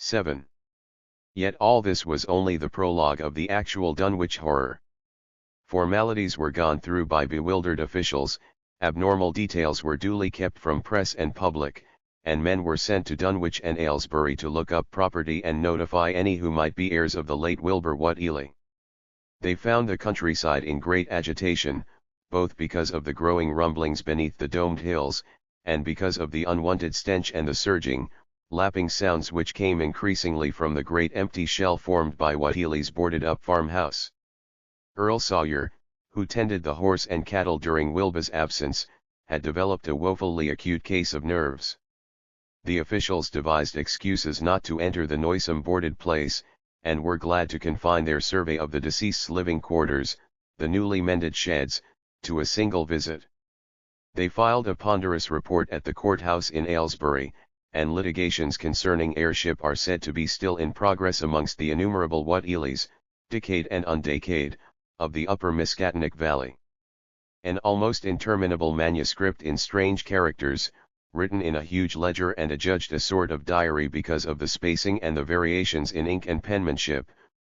7. Yet all this was only the prologue of the actual Dunwich Horror. Formalities were gone through by bewildered officials, abnormal details were duly kept from press and public, and men were sent to Dunwich and Aylesbury to look up property and notify any who might be heirs of the late Wilbur Whateley. They found the countryside in great agitation, both because of the growing rumblings beneath the domed hills, and because of the unwanted stench and the surging, lapping sounds which came increasingly from the great empty shell formed by Whateley's boarded-up farmhouse. Earl Sawyer, who tended the horse and cattle during Wilbur's absence, had developed a woefully acute case of nerves. The officials devised excuses not to enter the noisome boarded place, and were glad to confine their survey of the deceased's living quarters, the newly mended sheds, to a single visit. They filed a ponderous report at the courthouse in Aylesbury, and litigations concerning heirship are said to be still in progress amongst the innumerable Whateleys, decayed and undecayed, of the upper Miskatonic Valley. An almost interminable manuscript in strange characters, written in a huge ledger and adjudged a sort of diary because of the spacing and the variations in ink and penmanship,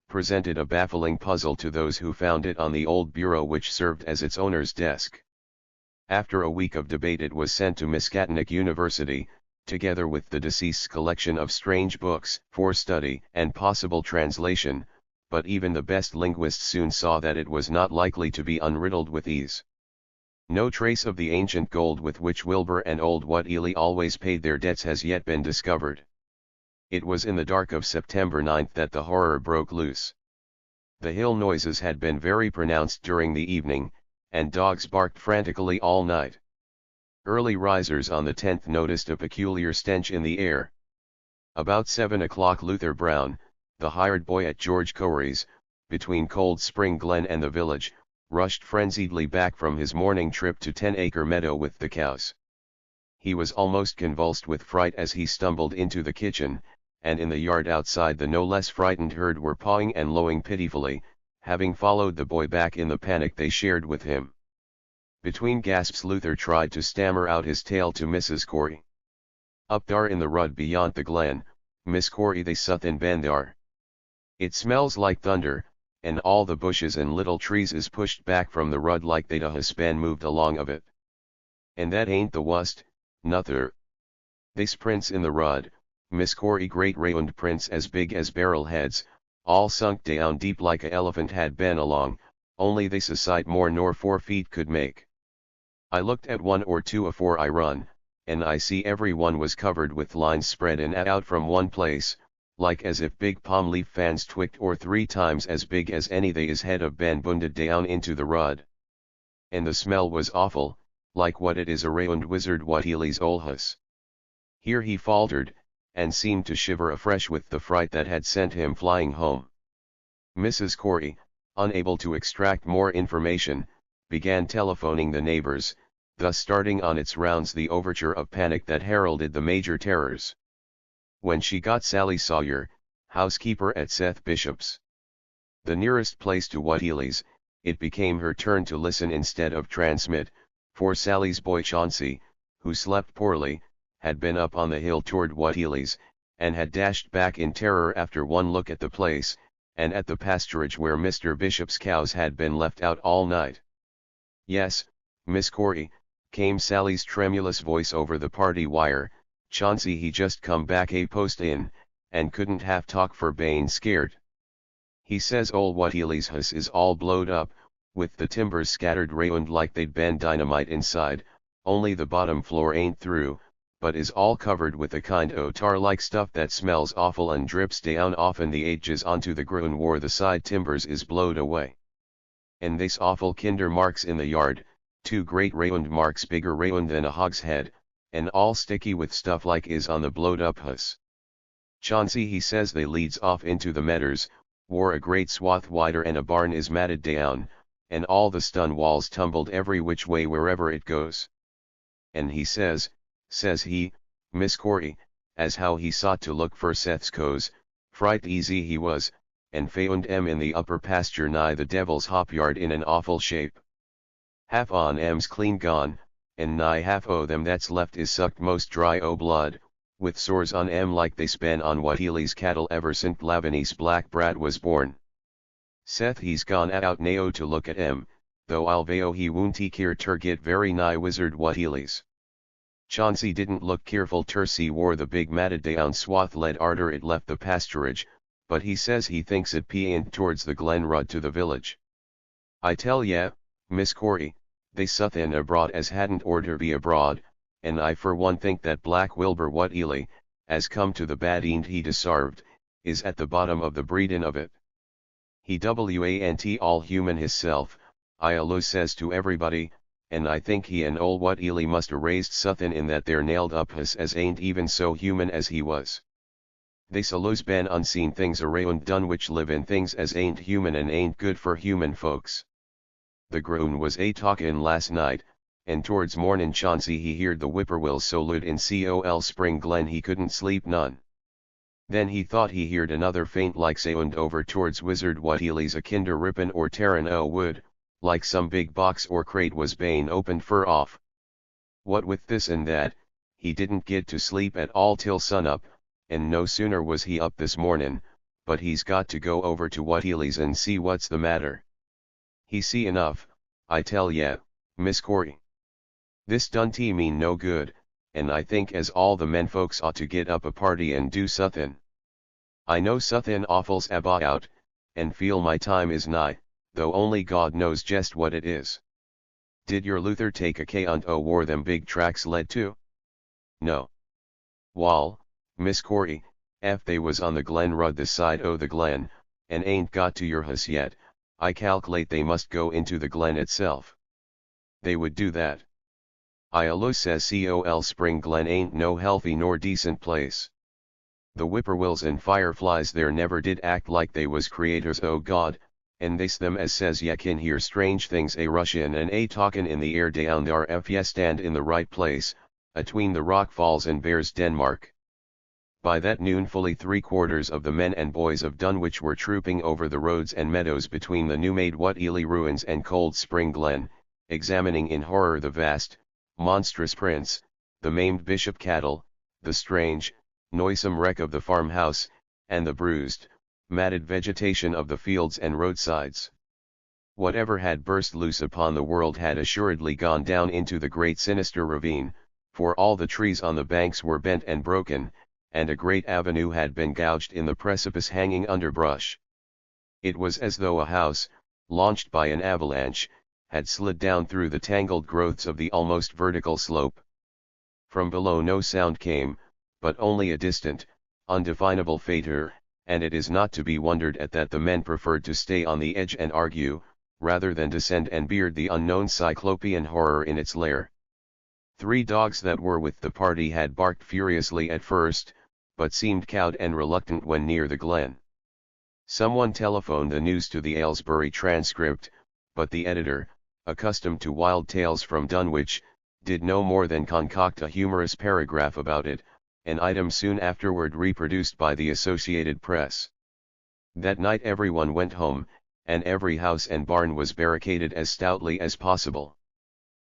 presented a baffling puzzle to those who found it on the old bureau which served as its owner's desk. After a week of debate it was sent to Miskatonic University, together with the deceased's collection of strange books for study and possible translation, but even the best linguists soon saw that it was not likely to be unriddled with ease. No trace of the ancient gold with which Wilbur and old Whateley always paid their debts has yet been discovered. It was in the dark of September 9 that the horror broke loose. The hill noises had been very pronounced during the evening, and dogs barked frantically all night. Early risers on the 10th noticed a peculiar stench in the air. About 7 o'clock Luther Brown, the hired boy at George Corey's, between Cold Spring Glen and the village, rushed frenziedly back from his morning trip to 10-acre meadow with the cows. He was almost convulsed with fright as he stumbled into the kitchen, and in the yard outside the no less frightened herd were pawing and lowing pitifully, having followed the boy back in the panic they shared with him. Between gasps Luther tried to stammer out his tale to Mrs. Corey. "Up dar in the rud beyond the glen, Miss Corey they suthin ben dar. It smells like thunder, and all the bushes and little trees is pushed back from the rud like they'd a span moved along of it. And that ain't the wust, nuther. They's prints in the rud, Miss Corey, great round prints as big as barrel heads, all sunk down deep like a elephant had been along, only they's a sight more nor 4 feet could make. I looked at 1 or 2 afore I run, and I see every one was covered with lines spread in and out from one place, like as if big palm leaf fans twicked or 3 times as big as any they is head of ben bunded down into the rud. And the smell was awful, like what it is around Wizard Whateley's old house." Here he faltered, and seemed to shiver afresh with the fright that had sent him flying home. Mrs. Corey, unable to extract more information, began telephoning the neighbors, thus starting on its rounds the overture of panic that heralded the major terrors. When she got Sally Sawyer, housekeeper at Seth Bishop's, the nearest place to Whateley's, it became her turn to listen instead of transmit, for Sally's boy Chauncey, who slept poorly, had been up on the hill toward Whateley's, and had dashed back in terror after one look at the place, and at the pasturage where Mr. Bishop's cows had been left out all night. "Yes, Miss Corey," came Sally's tremulous voice over the party wire, "Chauncey he just come back a post in, and couldn't half talk for bein' scared. He says old Whateley's house is all blowed up, with the timbers scattered round like they'd been dynamite inside, only the bottom floor ain't through, but is all covered with a kind o' tar-like stuff that smells awful and drips down offen the edges onto the ground where the side timbers is blowed away. And they's awful kinder marks in the yard, 2 great round marks bigger round than a hogshead, and all sticky with stuff like is on the blowed up house. Chauncey he says they leads off into the medders, wore a great swath wider and a barn is matted down, and all the stun walls tumbled every which way wherever it goes. And he says he, Miss Corey, as how he sought to look for Seth's cows, fright easy he was, and found 'em in the upper pasture nigh the devil's hop yard in an awful shape. Half on 'em's clean gone, and nigh half o' them that's left is sucked most dry o' blood, with sores on 'em like they spen on Whateley's cattle ever since Lavinia's black brat was born. Seth he's gone out nao to look at 'em, though I'll veo he won't take care ter get very nigh wizard Whateley's. Chauncey didn't look careful ter see wore the big matted down swath led arter it left the pasturage, but he says he thinks it peeant towards the glen road to the village. I tell ye, Miss Corey, they suthin abroad as hadn't orter be abroad, and I for one think that black Wilbur Whateley, as come to the bad end he desarved, is at the bottom of the breedin' of it. He want all human hisself, I allo says to everybody, and I think he and ol' Whateley must a raised suthin in that there nailed up his as ain't even so human as he was. They allo's ben unseen things around Dunwich live in things as ain't human and ain't good for human folks. The groan was a talkin' last night, and towards mornin' Chauncey he heard the whippoorwill so loud in col Spring Glen he couldn't sleep none. Then he thought he heard another faint like sound over towards Wizard Whateley's a kinder rippin' or tearin' o' wood, like some big box or crate was bane opened fur off. What with this and that, he didn't get to sleep at all till sunup, and no sooner was he up this mornin', but he's got to go over to Whateley's and see what's the matter. He see enough, I tell ye, Miss Corey. This don't mean no good, and I think as all the men folks ought to get up a party and do suthin'. I know suthin' awful's about, and feel my time is nigh, though only God knows just what it is. Did your Luther take a count o' wore them big tracks led to? No. Wall, Miss Corey, if they was on the glen road this side o' the glen, and ain't got to your house yet, I calc'late they must go into the glen itself. They would do that. I allo says col Spring Glen ain't no healthy nor decent place. The whippoorwills and fireflies there never did act like they was creators o' God, and they's them as says ye can hear strange things a rushin' and a talkin' in the air down there if ye stand in the right place, atween the rock falls and Bears Denmark. By that noon fully 3/4 of the men and boys of Dunwich were trooping over the roads and meadows between the new-made Whateley ruins and Cold Spring Glen, examining in horror the vast, monstrous prints, the maimed bishop cattle, the strange, noisome wreck of the farmhouse, and the bruised, matted vegetation of the fields and roadsides. Whatever had burst loose upon the world had assuredly gone down into the great sinister ravine, for all the trees on the banks were bent and broken, and a great avenue had been gouged in the precipice hanging underbrush. It was as though a house, launched by an avalanche, had slid down through the tangled growths of the almost vertical slope. From below no sound came, but only a distant, undefinable fainter, and it is not to be wondered at that the men preferred to stay on the edge and argue, rather than descend and beard the unknown cyclopean horror in its lair. 3 dogs that were with the party had barked furiously at first, but seemed cowed and reluctant when near the glen. Someone telephoned the news to the Aylesbury Transcript, but the editor, accustomed to wild tales from Dunwich, did no more than concoct a humorous paragraph about it, an item soon afterward reproduced by the Associated Press. That night everyone went home, and every house and barn was barricaded as stoutly as possible.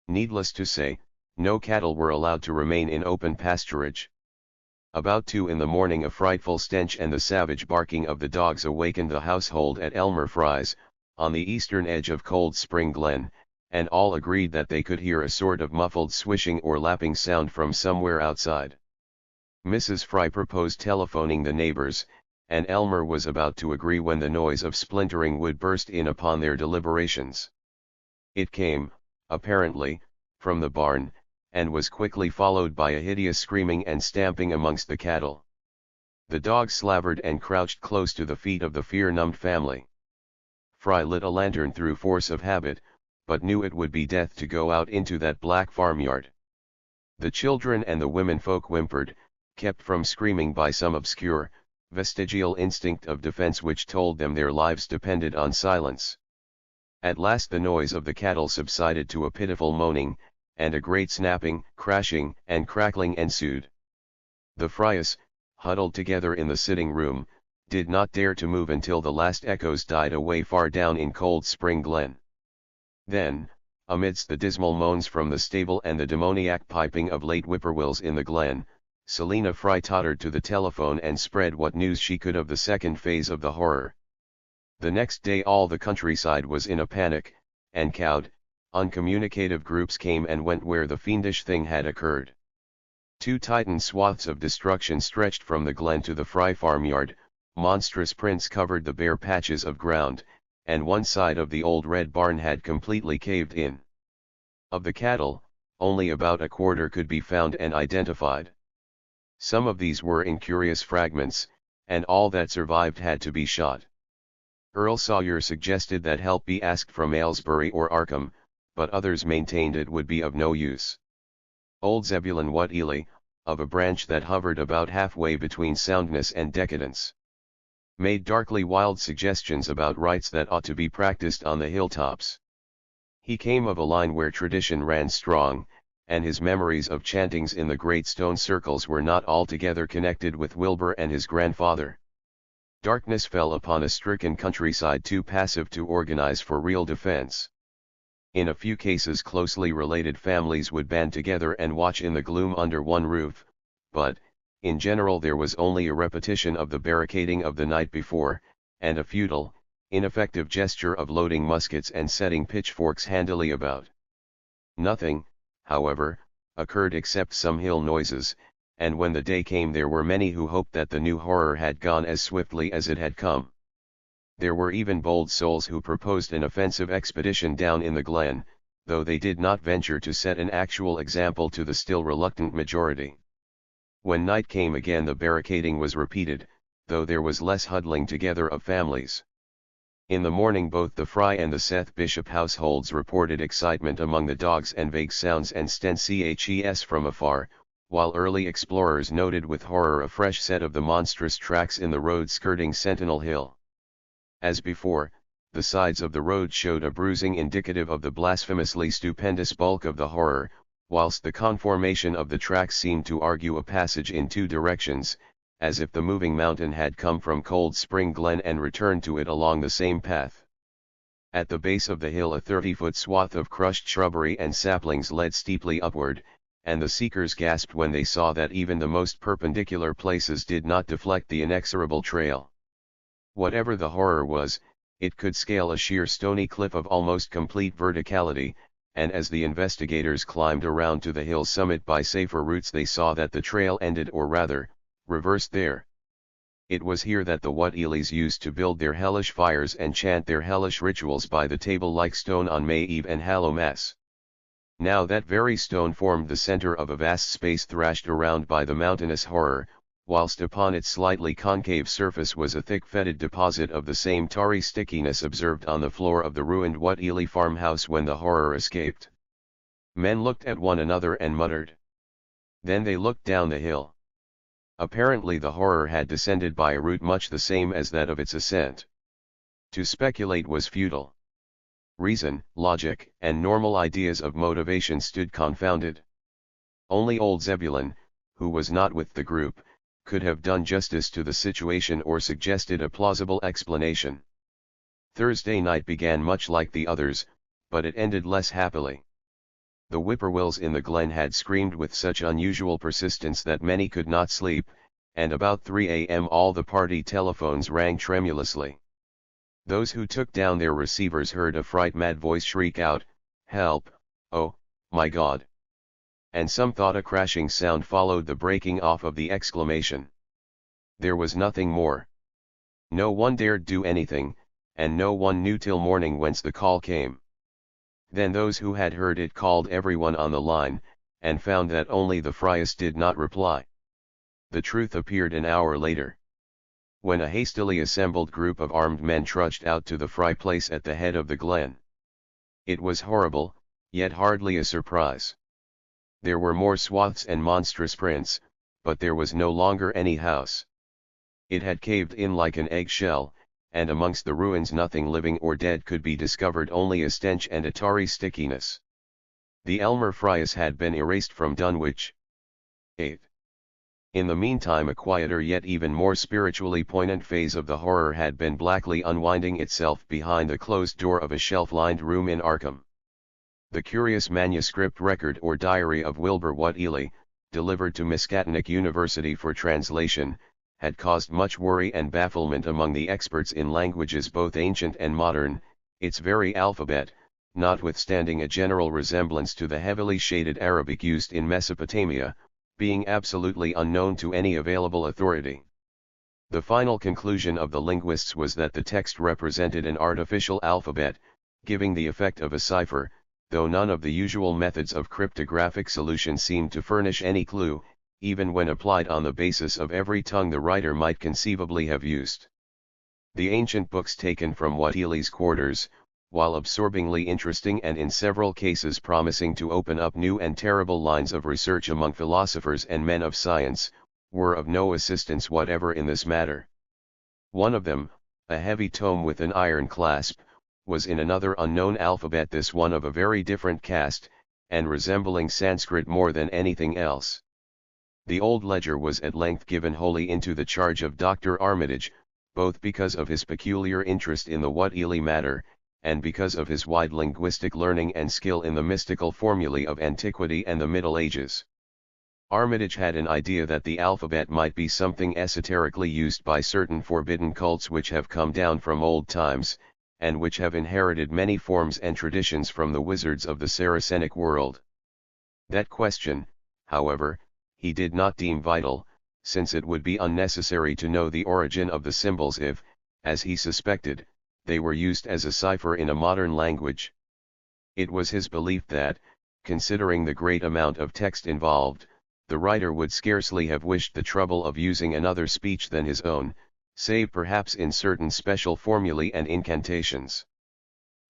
Needless to say, no cattle were allowed to remain in open pasturage. About 2 in the morning a frightful stench and the savage barking of the dogs awakened the household at Elmer Fry's, on the eastern edge of Cold Spring Glen, and all agreed that they could hear a sort of muffled swishing or lapping sound from somewhere outside. Mrs. Fry proposed telephoning the neighbors, and Elmer was about to agree when the noise of splintering wood burst in upon their deliberations. It came, apparently, from the barn, and was quickly followed by a hideous screaming and stamping amongst the cattle. The dogs slavered and crouched close to the feet of the fear-numbed family. Fry lit a lantern through force of habit, but knew it would be death to go out into that black farmyard. The children and the womenfolk whimpered, kept from screaming by some obscure, vestigial instinct of defense which told them their lives depended on silence. At last the noise of the cattle subsided to a pitiful moaning, and a great snapping, crashing, and crackling ensued. The Frys, huddled together in the sitting room, did not dare to move until the last echoes died away far down in Cold Spring Glen. Then, amidst the dismal moans from the stable and the demoniac piping of late whippoorwills in the glen, Selina Fry tottered to the telephone and spread what news she could of the second phase of the horror. The next day all the countryside was in a panic, and cowed, uncommunicative groups came and went where the fiendish thing had occurred. 2 titan swaths of destruction stretched from the glen to the Fry farmyard, monstrous prints covered the bare patches of ground, and one side of the old red barn had completely caved in. Of the cattle, only about a quarter could be found and identified. Some of these were in curious fragments, and all that survived had to be shot. Earl Sawyer suggested that help be asked from Aylesbury or Arkham, but others maintained it would be of no use. Old Zebulon Whateley, of a branch that hovered about halfway between soundness and decadence, made darkly wild suggestions about rites that ought to be practiced on the hilltops. He came of a line where tradition ran strong, and his memories of chantings in the great stone circles were not altogether connected with Wilbur and his grandfather. Darkness fell upon a stricken countryside too passive to organize for real defense. In a few cases closely related families would band together and watch in the gloom under one roof, but, in general there was only a repetition of the barricading of the night before, and a futile, ineffective gesture of loading muskets and setting pitchforks handily about. Nothing, however, occurred except some hill noises, and when the day came there were many who hoped that the new horror had gone as swiftly as it had come. There were even bold souls who proposed an offensive expedition down in the glen, though they did not venture to set an actual example to the still reluctant majority. When night came again the barricading was repeated, though there was less huddling together of families. In the morning both the Fry and the Seth Bishop households reported excitement among the dogs and vague sounds and stenches from afar, while early explorers noted with horror a fresh set of the monstrous tracks in the road skirting Sentinel Hill. As before, the sides of the road showed a bruising indicative of the blasphemously stupendous bulk of the horror, whilst the conformation of the tracks seemed to argue a passage in 2 directions, as if the moving mountain had come from Cold Spring Glen and returned to it along the same path. At the base of the hill a 30-foot swath of crushed shrubbery and saplings led steeply upward, and the seekers gasped when they saw that even the most perpendicular places did not deflect the inexorable trail. Whatever the horror was, it could scale a sheer stony cliff of almost complete verticality, and as the investigators climbed around to the hill summit by safer routes they saw that the trail ended, or rather, reversed there. It was here that the Whateleys used to build their hellish fires and chant their hellish rituals by the table-like stone on May Eve and Hallowmas. Now that very stone formed the center of a vast space thrashed around by the mountainous horror, whilst upon its slightly concave surface was a thick fetid deposit of the same tarry stickiness observed on the floor of the ruined Whateley farmhouse when the horror escaped. Men looked at one another and muttered. Then they looked down the hill. Apparently the horror had descended by a route much the same as that of its ascent. To speculate was futile. Reason, logic, and normal ideas of motivation stood confounded. Only old Zebulon, who was not with the group, could have done justice to the situation or suggested a plausible explanation. Thursday night began much like the others, but it ended less happily. The whippoorwills in the glen had screamed with such unusual persistence that many could not sleep, and about 3 a.m. all the party telephones rang tremulously. Those who took down their receivers heard a fright-mad voice shriek out, "Help, oh, my God!" And some thought a crashing sound followed the breaking off of the exclamation. There was nothing more. No one dared do anything, and no one knew till morning whence the call came. Then those who had heard it called everyone on the line, and found that only the Fryers did not reply. The truth appeared an hour later, when a hastily assembled group of armed men trudged out to the Fry place at the head of the glen. It was horrible, yet hardly a surprise. There were more swaths and monstrous prints, but there was no longer any house. It had caved in like an eggshell, and amongst the ruins nothing living or dead could be discovered, only a stench and a tarry stickiness. The Elmer Fryers had been erased from Dunwich. 8. In the meantime a quieter yet even more spiritually poignant phase of the horror had been blackly unwinding itself behind the closed door of a shelf-lined room in Arkham. The curious manuscript record or diary of Wilbur Whateley, delivered to Miskatonic University for translation, had caused much worry and bafflement among the experts in languages both ancient and modern. Its very alphabet, notwithstanding a general resemblance to the heavily shaded Arabic used in Mesopotamia, being absolutely unknown to any available authority. The final conclusion of the linguists was that the text represented an artificial alphabet, giving the effect of a cipher, though none of the usual methods of cryptographic solution seemed to furnish any clue, even when applied on the basis of every tongue the writer might conceivably have used. The ancient books taken from Whateley's quarters, while absorbingly interesting and in several cases promising to open up new and terrible lines of research among philosophers and men of science, were of no assistance whatever in this matter. One of them, a heavy tome with an iron clasp, was in another unknown alphabet, this one of a very different cast, and resembling Sanskrit more than anything else. The old ledger was at length given wholly into the charge of Dr. Armitage, both because of his peculiar interest in the Whateley matter, and because of his wide linguistic learning and skill in the mystical formulae of antiquity and the Middle Ages. Armitage had an idea that the alphabet might be something esoterically used by certain forbidden cults which have come down from old times, and which have inherited many forms and traditions from the wizards of the Saracenic world. That question, however, he did not deem vital, since it would be unnecessary to know the origin of the symbols if, as he suspected, they were used as a cipher in a modern language. It was his belief that, considering the great amount of text involved, the writer would scarcely have wished the trouble of using another speech than his own, save perhaps in certain special formulae and incantations.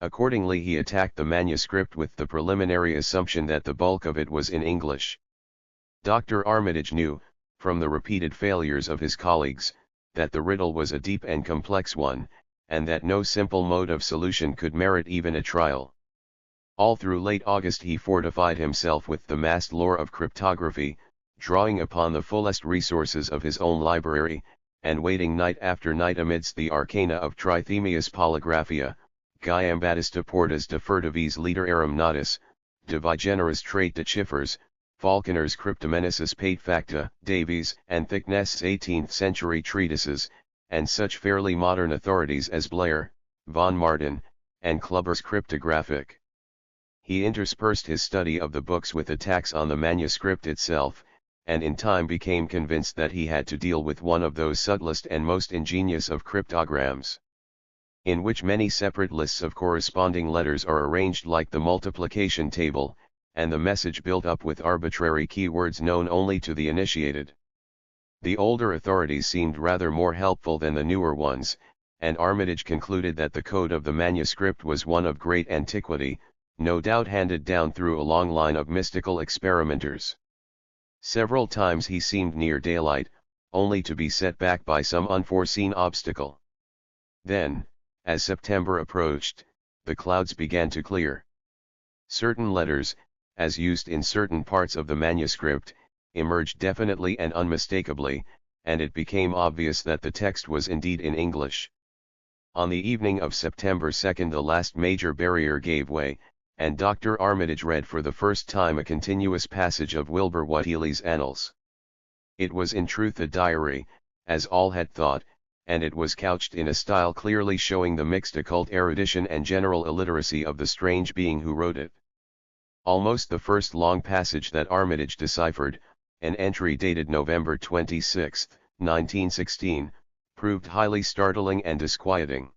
Accordingly he attacked the manuscript with the preliminary assumption that the bulk of it was in English. Dr. Armitage knew, from the repeated failures of his colleagues, that the riddle was a deep and complex one, and that no simple mode of solution could merit even a trial. All through late August he fortified himself with the massed lore of cryptography, drawing upon the fullest resources of his own library, and waiting night after night amidst the arcana of Trithemius Polygraphia, Gaiambattista Portas de Furtivis Literarum Natus, de Vigeneris Trait de Chiffres, Falconer's Cryptomenesis Pate Facta, Davies and Thickness's 18th century treatises, and such fairly modern authorities as Blair, von Martin, and Clubber's Cryptographic. He interspersed his study of the books with attacks on the manuscript itself, and in time became convinced that he had to deal with one of those subtlest and most ingenious of cryptograms, in which many separate lists of corresponding letters are arranged like the multiplication table, and the message built up with arbitrary keywords known only to the initiated. The older authorities seemed rather more helpful than the newer ones, and Armitage concluded that the code of the manuscript was one of great antiquity, no doubt handed down through a long line of mystical experimenters. Several times he seemed near daylight, only to be set back by some unforeseen obstacle. Then, as September approached, the clouds began to clear. Certain letters, as used in certain parts of the manuscript, emerged definitely and unmistakably, and it became obvious that the text was indeed in English. On the evening of September 2 the last major barrier gave way, and Dr. Armitage read for the first time a continuous passage of Wilbur Whateley's Annals. It was in truth a diary, as all had thought, and it was couched in a style clearly showing the mixed occult erudition and general illiteracy of the strange being who wrote it. Almost the first long passage that Armitage deciphered, an entry dated November 26, 1916, proved highly startling and disquieting.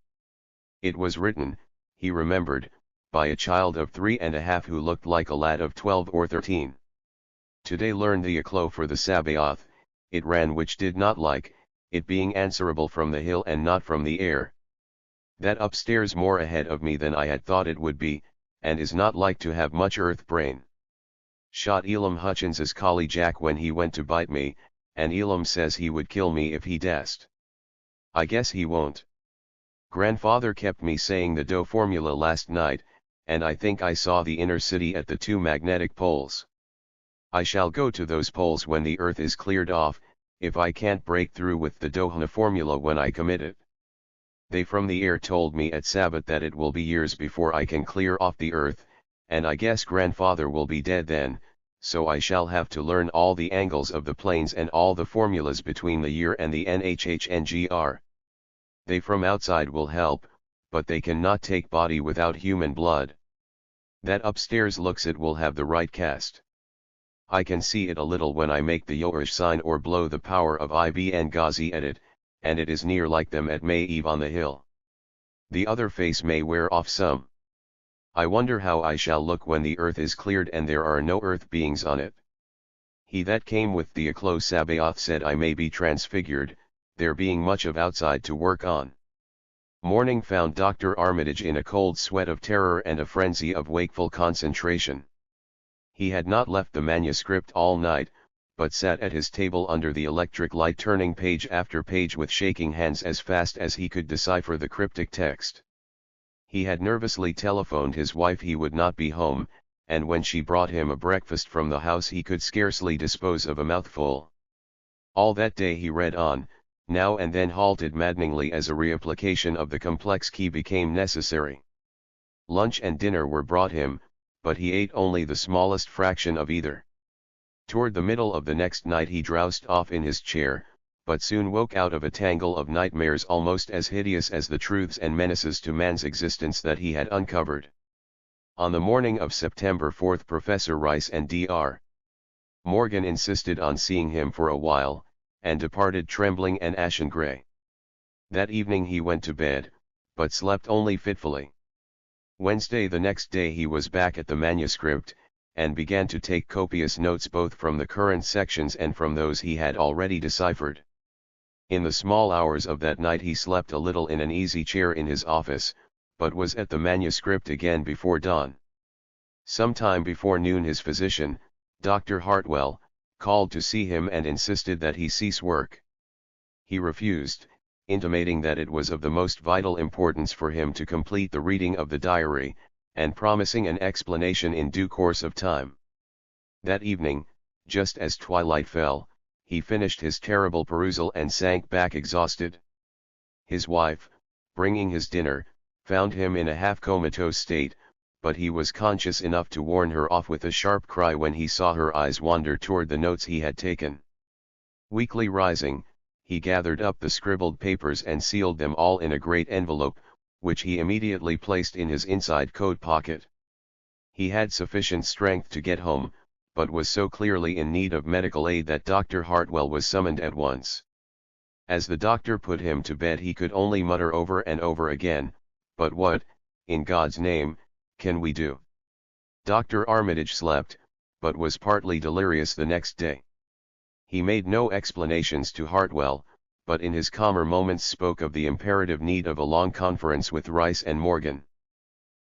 It was written, he remembered, by a child of 3½ who looked like a lad of 12 or 13. Today learned the eclo for the Sabaoth, it ran which did not like, it being answerable from the hill and not from the air. That upstairs more ahead of me than I had thought it would be, and is not like to have much earth brain. Shot Elam Hutchins's collie Jack when he went to bite me, and Elam says he would kill me if he dest. I guess he won't. Grandfather kept me saying the dough formula last night, and I think I saw the inner city at the 2 magnetic poles. I shall go to those poles when the earth is cleared off, if I can't break through with the Dohna formula when I commit it. They from the air told me at Sabbath that it will be years before I can clear off the earth, and I guess grandfather will be dead then, so I shall have to learn all the angles of the planes and all the formulas between the year and the NHHNGR. They from outside will help, but they cannot take body without human blood. That upstairs looks it will have the right cast. I can see it a little when I make the Yoish sign or blow the power of Ibn Ghazi at it, and it is near like them at May Eve on the hill. The other face may wear off some. I wonder how I shall look when the earth is cleared and there are no earth beings on it. He that came with the Aklo Sabaoth said I may be transfigured, there being much of outside to work on. Morning found Dr. Armitage in a cold sweat of terror and a frenzy of wakeful concentration. He had not left the manuscript all night, but sat at his table under the electric light turning page after page with shaking hands as fast as he could decipher the cryptic text. He had nervously telephoned his wife he would not be home, and when she brought him a breakfast from the house he could scarcely dispose of a mouthful. All that day he read on, now and then halted maddeningly as a reapplication of the complex key became necessary. Lunch and dinner were brought him, but he ate only the smallest fraction of either. Toward the middle of the next night he drowsed off in his chair, but soon woke out of a tangle of nightmares almost as hideous as the truths and menaces to man's existence that he had uncovered. On the morning of September 4 Professor Rice and Dr. Morgan insisted on seeing him for a while, and departed trembling and ashen gray. That evening he went to bed, but slept only fitfully. Wednesday the next day he was back at the manuscript, and began to take copious notes both from the current sections and from those he had already deciphered. In the small hours of that night he slept a little in an easy chair in his office, but was at the manuscript again before dawn. Some time before noon his physician, Dr. Hartwell, called to see him and insisted that he cease work. He refused, intimating that it was of the most vital importance for him to complete the reading of the diary, and promising an explanation in due course of time. That evening, just as twilight fell, he finished his terrible perusal and sank back exhausted. His wife, bringing his dinner, found him in a half-comatose state, but he was conscious enough to warn her off with a sharp cry when he saw her eyes wander toward the notes he had taken. Weakly rising, he gathered up the scribbled papers and sealed them all in a great envelope, which he immediately placed in his inside coat pocket. He had sufficient strength to get home, but was so clearly in need of medical aid that Dr. Hartwell was summoned at once. As the doctor put him to bed he could only mutter over and over again, "But what, in God's name, can we do?" Dr. Armitage slept, but was partly delirious the next day. He made no explanations to Hartwell, but in his calmer moments spoke of the imperative need of a long conference with Rice and Morgan.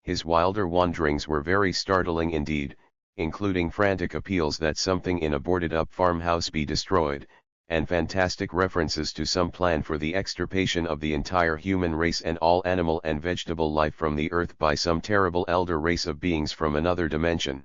His wilder wanderings were very startling indeed, including frantic appeals that something in a boarded-up farmhouse be destroyed, and fantastic references to some plan for the extirpation of the entire human race and all animal and vegetable life from the earth by some terrible elder race of beings from another dimension.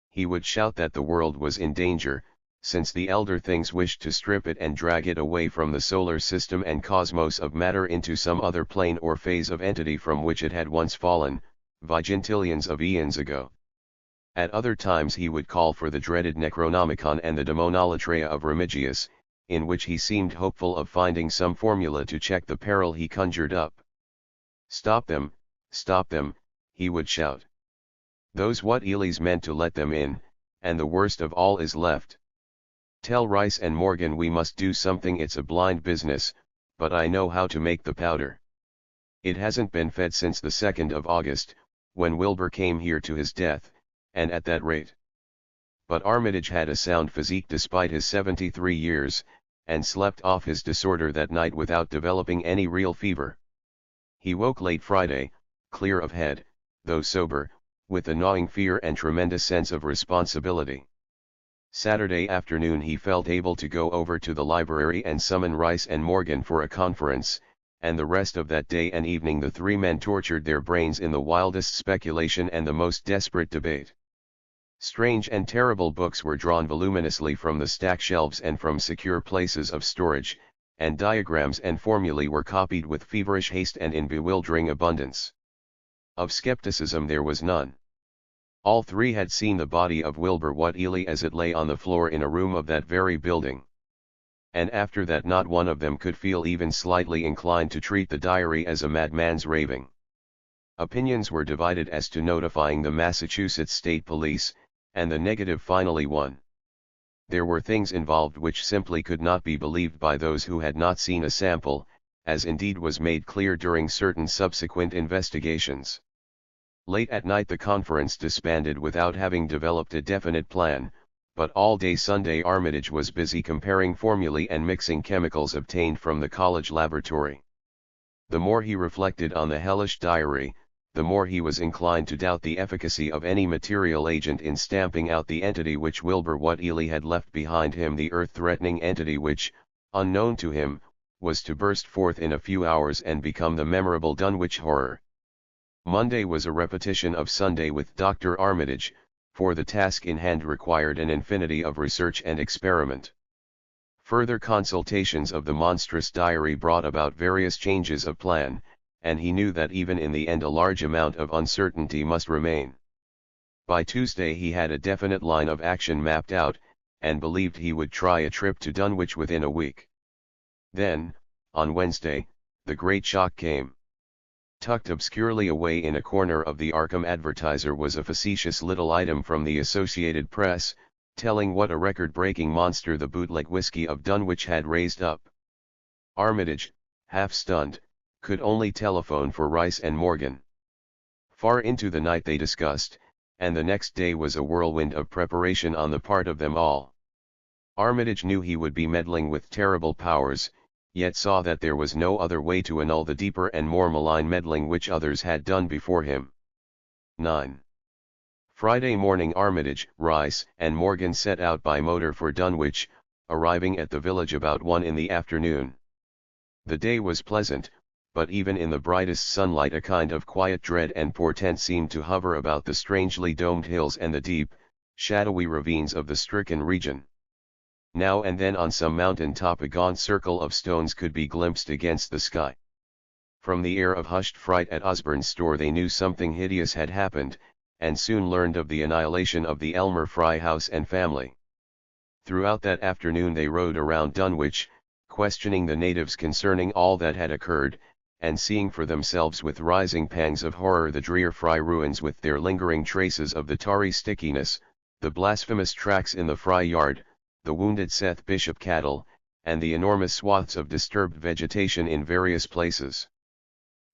He would shout that the world was in danger, since the elder things wished to strip it and drag it away from the solar system and cosmos of matter into some other plane or phase of entity from which it had once fallen, vigintillions of eons ago. At other times he would call for the dreaded Necronomicon and the Demonolatria of Remigius, in which he seemed hopeful of finding some formula to check the peril he conjured up. Stop them," he would shout. "Those Whateleys meant to let them in, and the worst of all is left. Tell Rice and Morgan we must do something, it's a blind business, but I know how to make the powder. It hasn't been fed since the 2nd of August, when Wilbur came here to his death, and at that rate." But Armitage had a sound physique despite his 73 years, and slept off his disorder that night without developing any real fever. He woke late Friday, clear of head, though sober, with a gnawing fear and tremendous sense of responsibility. Saturday afternoon he felt able to go over to the library and summon Rice and Morgan for a conference, and the rest of that day and evening the three men tortured their brains in the wildest speculation and the most desperate debate. Strange and terrible books were drawn voluminously from the stack shelves and from secure places of storage, and diagrams and formulae were copied with feverish haste and in bewildering abundance. Of skepticism there was none. All three had seen the body of Wilbur Whateley as it lay on the floor in a room of that very building. And after that not one of them could feel even slightly inclined to treat the diary as a madman's raving. Opinions were divided as to notifying the Massachusetts State Police, and the negative finally won. There were things involved which simply could not be believed by those who had not seen a sample, as indeed was made clear during certain subsequent investigations. Late at night the conference disbanded without having developed a definite plan, but all day Sunday Armitage was busy comparing formulae and mixing chemicals obtained from the college laboratory. The more he reflected on the hellish diary, the more he was inclined to doubt the efficacy of any material agent in stamping out the entity which Wilbur Whateley had left behind him, the earth-threatening entity which, unknown to him, was to burst forth in a few hours and become the memorable Dunwich Horror. Monday was a repetition of Sunday with Dr. Armitage, for the task in hand required an infinity of research and experiment. Further consultations of the monstrous diary brought about various changes of plan, and he knew that even in the end a large amount of uncertainty must remain. By Tuesday he had a definite line of action mapped out, and believed he would try a trip to Dunwich within a week. Then, on Wednesday, the great shock came. Tucked obscurely away in a corner of the Arkham Advertiser was a facetious little item from the Associated Press, telling what a record-breaking monster the bootleg whiskey of Dunwich had raised up. Armitage, half stunned, could only telephone for Rice and Morgan. Far into the night they discussed, and the next day was a whirlwind of preparation on the part of them all. Armitage knew he would be meddling with terrible powers, yet saw that there was no other way to annul the deeper and more malign meddling which others had done before him. 9. Friday morning Armitage, Rice, and Morgan set out by motor for Dunwich, arriving at the village about 1 in the afternoon. The day was pleasant, but even in the brightest sunlight a kind of quiet dread and portent seemed to hover about the strangely domed hills and the deep, shadowy ravines of the stricken region. Now and then on some mountain top a gaunt circle of stones could be glimpsed against the sky. From the air of hushed fright at Osborne's store they knew something hideous had happened, and soon learned of the annihilation of the Elmer Fry house and family. Throughout that afternoon they rode around Dunwich, questioning the natives concerning all that had occurred, and seeing for themselves with rising pangs of horror the drear Fry ruins with their lingering traces of the tarry stickiness, the blasphemous tracks in the Fry yard, the wounded Seth Bishop cattle, and the enormous swaths of disturbed vegetation in various places.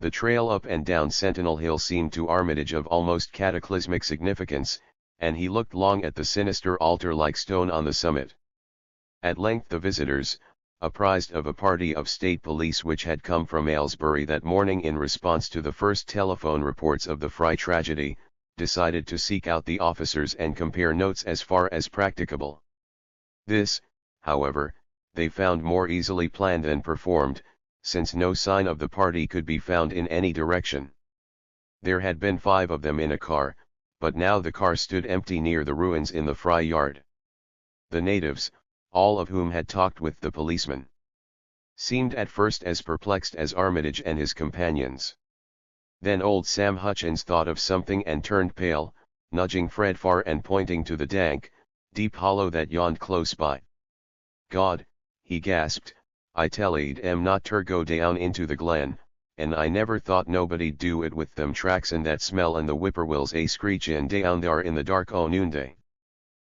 The trail up and down Sentinel Hill seemed to Armitage of almost cataclysmic significance, and he looked long at the sinister altar-like stone on the summit. At length the visitors, apprised of a party of state police which had come from Aylesbury that morning in response to the first telephone reports of the Fry tragedy, decided to seek out the officers and compare notes as far as practicable. This, however, they found more easily planned than performed, since no sign of the party could be found in any direction. There had been 5 of them in a car, but now the car stood empty near the ruins in the Fry yard. The natives, all of whom had talked with the policeman, seemed at first as perplexed as Armitage and his companions. Then old Sam Hutchins thought of something and turned pale, nudging Fred far and pointing to the dank, deep hollow that yawned close by. "God," he gasped, "I tell'd em not ter go down into the glen, and I never thought nobody'd do it with them tracks and that smell and the whippoorwills a screechin' down thar in the dark o' noonday."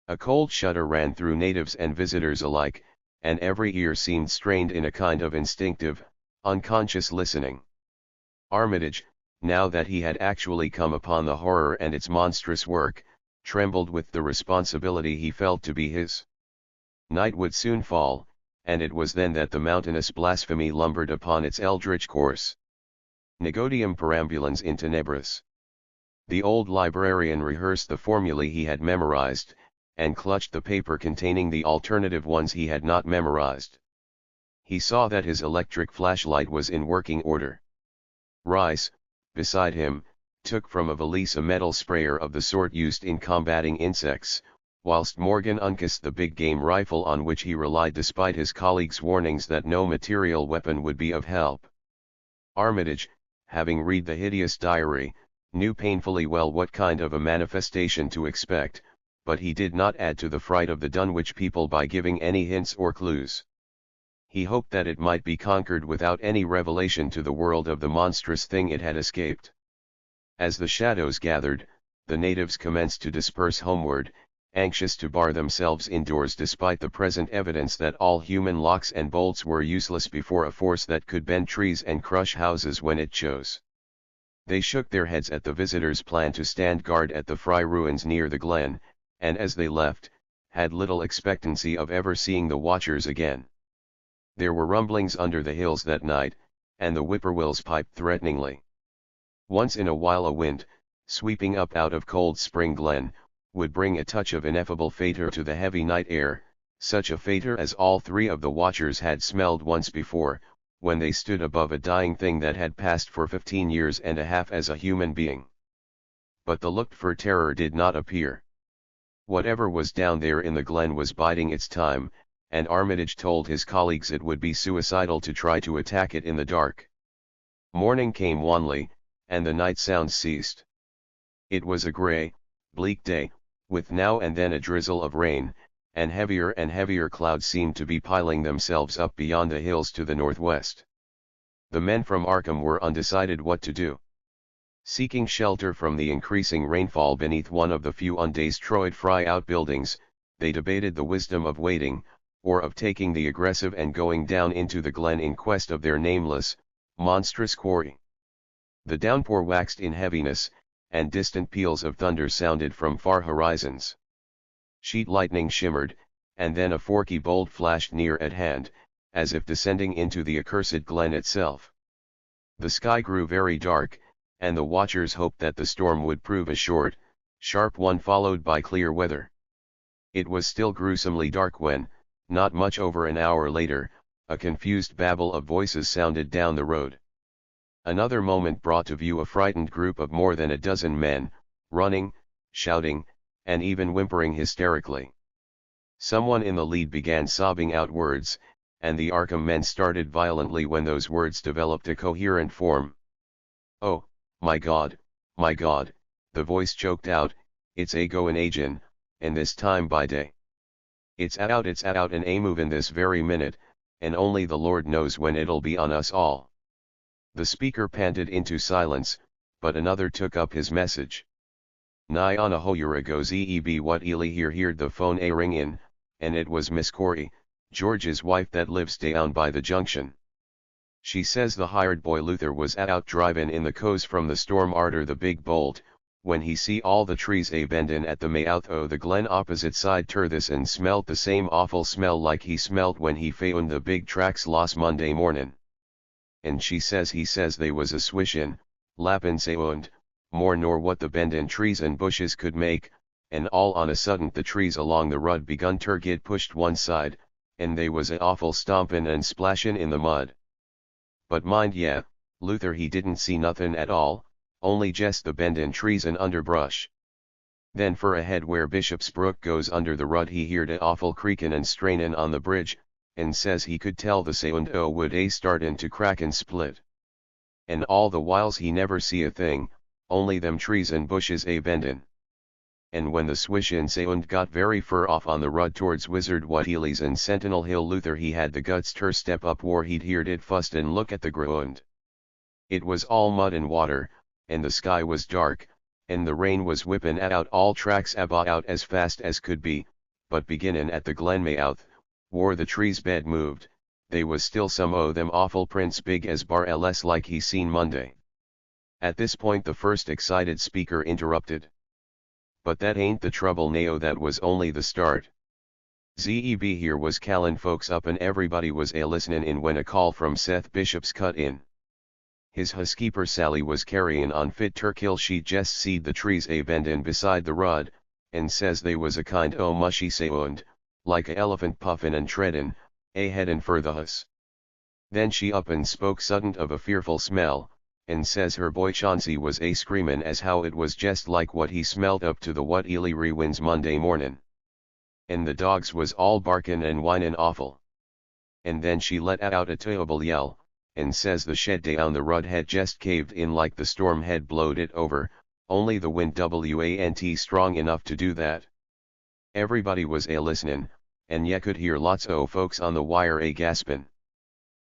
A cold shudder ran through natives and visitors alike, and every ear seemed strained in a kind of instinctive, unconscious listening. Armitage, now that he had actually come upon the horror and its monstrous work, trembled with the responsibility he felt to be his. Night would soon fall, and it was then that the mountainous blasphemy lumbered upon its eldritch course. Negodium perambulans in tenebris. The old librarian rehearsed the formulae he had memorized, and clutched the paper containing the alternative ones he had not memorized. He saw that his electric flashlight was in working order. Rice, beside him, took from a valise a metal sprayer of the sort used in combating insects, whilst Morgan uncased the big game rifle on which he relied despite his colleagues' warnings that no material weapon would be of help. Armitage, having read the hideous diary, knew painfully well what kind of a manifestation to expect, but he did not add to the fright of the Dunwich people by giving any hints or clues. He hoped that it might be conquered without any revelation to the world of the monstrous thing it had escaped. As the shadows gathered, the natives commenced to disperse homeward, anxious to bar themselves indoors despite the present evidence that all human locks and bolts were useless before a force that could bend trees and crush houses when it chose. They shook their heads at the visitors' plan to stand guard at the Fry ruins near the glen, and as they left, had little expectancy of ever seeing the watchers again. There were rumblings under the hills that night, and the whippoorwills piped threateningly. Once in a while a wind, sweeping up out of cold spring glen, would bring a touch of ineffable fator to the heavy night air, such a fator as all three of the watchers had smelled once before, when they stood above a dying thing that had passed for 15 years and a half as a human being. But the looked-for terror did not appear. Whatever was down there in the glen was biding its time, and Armitage told his colleagues it would be suicidal to try to attack it in the dark. Morning came wanly, and the night sounds ceased. It was a grey, bleak day, with now and then a drizzle of rain, and heavier clouds seemed to be piling themselves up beyond the hills to the northwest. The men from Arkham were undecided what to do. Seeking shelter from the increasing rainfall beneath one of the few undestroyed Fry outbuildings, they debated the wisdom of waiting, or of taking the aggressive and going down into the glen in quest of their nameless, monstrous quarry. The downpour waxed in heaviness, and distant peals of thunder sounded from far horizons. Sheet lightning shimmered, and then a forky bolt flashed near at hand, as if descending into the accursed glen itself. The sky grew very dark, and the watchers hoped that the storm would prove a short, sharp one followed by clear weather. It was still gruesomely dark when, not much over an hour later, a confused babble of voices sounded down the road. Another moment brought to view a frightened group of more than a dozen men, running, shouting, and even whimpering hysterically. Someone in the lead began sobbing out words, and the Arkham men started violently when those words developed a coherent form. "Oh, my God," the voice choked out, "it's a goin' agin, and this time by day. It's out and a movin' this very minute, and only the Lord knows when it'll be on us all." The speaker panted into silence, but another took up his message. "Nigh on a whole year ago Zeb Whateley here heard the phone a ring in, and it was Miss Corey, George's wife that lives down by the junction. She says the hired boy Luther was out drivin' in the coast from the storm arter the big bolt, when he see all the trees a bendin' at the mouth o' the glen opposite side ter this and smelt the same awful smell like he smelt when he found the big tracks lost Monday mornin'. And he says they was a swishin', lappin' sound, more nor what the bendin' trees and bushes could make, and all on a sudden the trees along the rud begun ter get pushed one side, and they was a awful stompin' and splashin' in the mud. But mind ye, Luther he didn't see nothin' at all, only jest the bendin' trees and underbrush. Then fur ahead where Bishop's Brook goes under the rud he heerd a awful creakin' and strainin' on the bridge, and says he could tell the sound o' wood a startin' to crack and split. And all the whiles he never see a thing, only them trees and bushes a bendin'. And when the swishin' sound got very fur off on the rud towards Wizard Whateley's and Sentinel Hill Luther he had the guts ter step up where he'd heerd it fust and look at the ground. It was all mud and water, and the sky was dark, and the rain was whippin' out all tracks about as fast as could be, but beginnin' at the glen mouth, where the trees bed moved, they was still some o' them awful prints big as bar ls like he seen Monday." At this point the first excited speaker interrupted. "But that ain't the trouble nao, that was only the start. Zeb here was callin' folks up and everybody was a-listenin' in when a call from Seth Bishop's cut in. His housekeeper Sally was carryin' on fit ter kill, she jest seed the trees a bendin' beside the rud, and says they was a kind o' mushy sound, like a elephant puffin' and treadin', a headin' fer the hus. Then she up and spoke suddent of a fearful smell, and says her boy Chauncey was a screamin' as how it was jest like what he smelled up to the Whateley rewinds Monday mornin'. And the dogs was all barkin' and whinin' awful. And then she let out a terrible yell, and says the shed down the rud had jest caved in like the storm had blowed it over, only the wind want strong enough to do that. Everybody was a listenin', and ye could hear lots o' folks on the wire a gaspin'.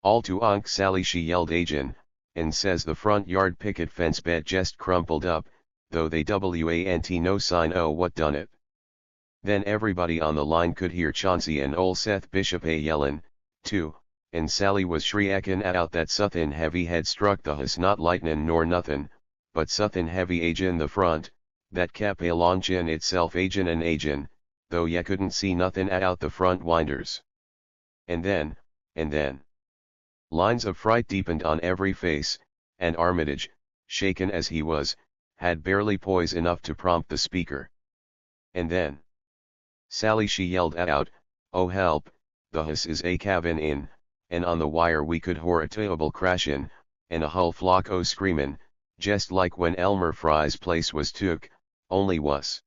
All to Unc Sally she yelled agin, and says the front yard picket fence bed jest crumpled up, though they want no sign o' what done it. Then everybody on the line could hear Chauncey and ol' Seth Bishop a yellin', too, and Sally was shriekin' out that suthin' heavy had struck the hus not lightnin' nor nothin', but suthin' heavy agin the front, that kep a launching itself agin, though ye couldn't see nothin' out the front winders. And then, lines of fright deepened on every face, and Armitage, shaken as he was, had barely poise enough to prompt the speaker. And then Sally she yelled out, "Oh help, the hus is a cavin' in," and on the wire we could hor a terrible crashin', and a hull flock o' screamin', jest like when Elmer Fry's place was took, only wuss.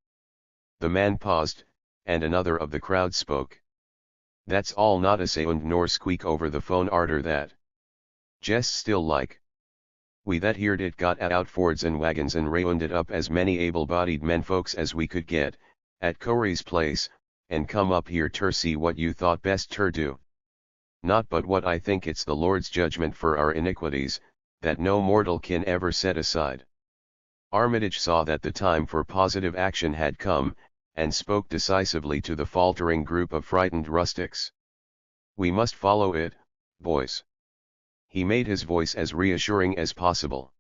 The man paused, and another of the crowd spoke. "That's all not a sound nor squeak over the phone arter that. Jest still like. We that heard it got out Fords and wagons and rounded up as many able-bodied men folks as we could get, at Corey's place, and come up here ter see what you thought best ter do. Not but what I think it's the Lord's judgment for our iniquities, that no mortal can ever set aside." Armitage saw that the time for positive action had come, and spoke decisively to the faltering group of frightened rustics. "We must follow it, boys." He made his voice as reassuring as possible.